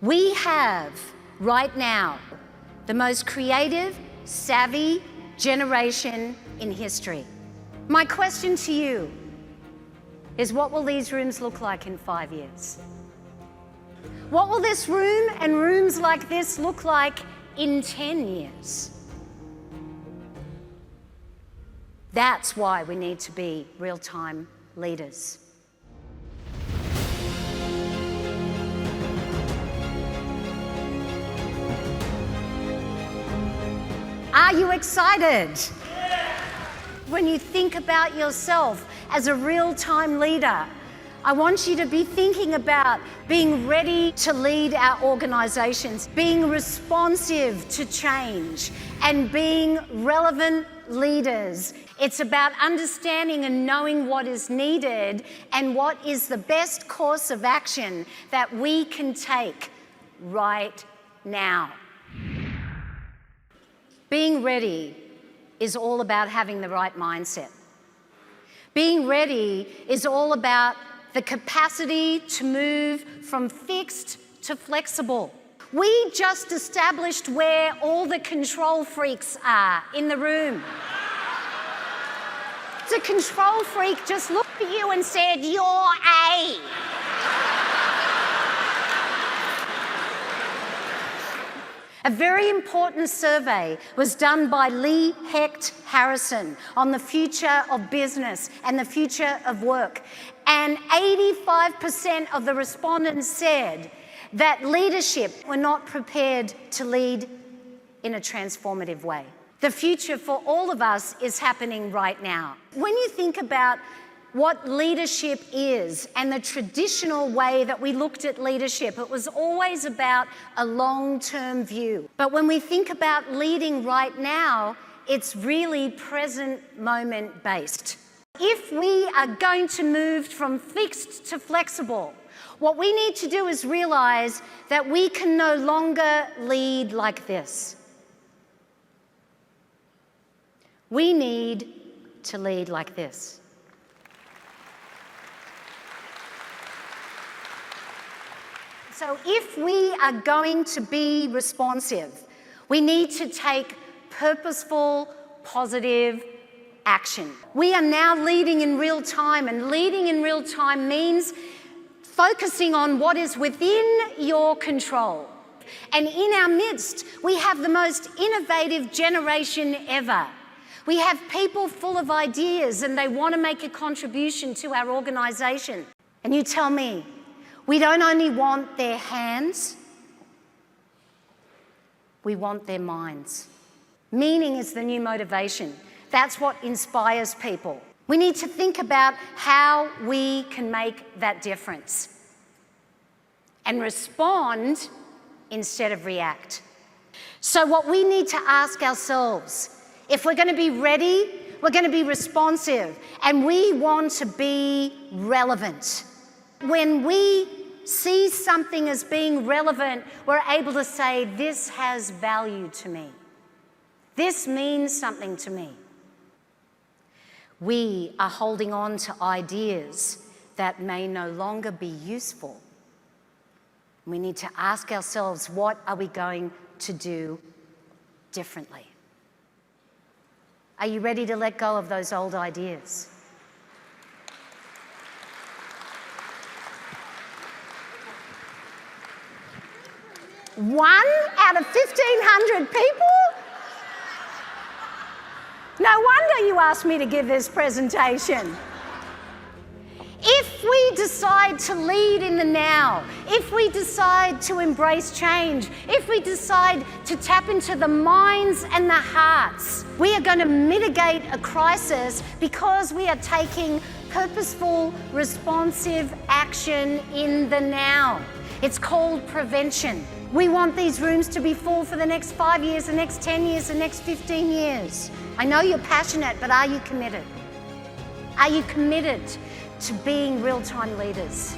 We have, right now, the most creative, savvy generation in history. My question to you is, what will these rooms look like in 5 years? What will this room and rooms like this look like in 10 years? That's why we need to be real-time leaders. Are you excited? When you think about yourself as a real-time leader, I want you to be thinking about being ready to lead our organizations, being responsive to change, and being relevant leaders. It's about understanding and knowing what is needed and what is the best course of action that we can take right now. Being ready is all about having the right mindset. Being ready is all about the capacity to move from fixed to flexible. We just established where all the control freaks are in the room. The control freak just looked at you and said, "You're A." A very important survey was done by Lee Hecht Harrison on the future of business and the future of work. And 85% of the respondents said that leadership were not prepared to lead in a transformative way. The future for all of us is happening right now. When you think about what leadership is and the traditional way that we looked at leadership, it was always about a long-term view. But when we think about leading right now, it's really present moment based. If we are going to move from fixed to flexible, what we need to do is realize that we can no longer lead like this. We need to lead like this. So if we are going to be responsive, we need to take purposeful, positive action. We are now leading in real time, and leading in real time means focusing on what is within your control. And in our midst, we have the most innovative generation ever. We have people full of ideas and they want to make a contribution to our organisation. And you tell me, we don't only want their hands, we want their minds. Meaning is the new motivation. That's what inspires people. We need to think about how we can make that difference and respond instead of react. So what we need to ask ourselves, if we're going to be ready, we're going to be responsive, and we want to be relevant. When we see something as being relevant, we're able to say, this has value to me. This means something to me. We are holding on to ideas that may no longer be useful. We need to ask ourselves, what are we going to do differently? Are you ready to let go of those old ideas? One out of 1,500 people? No wonder you asked me to give this presentation. If we decide to lead in the now, if we decide to embrace change, if we decide to tap into the minds and the hearts, we are going to mitigate a crisis because we are taking purposeful, responsive action in the now. It's called prevention. We want these rooms to be full for the next 5 years, the next 10 years, the next 15 years. I know you're passionate, but are you committed? Are you committed to being real-time leaders?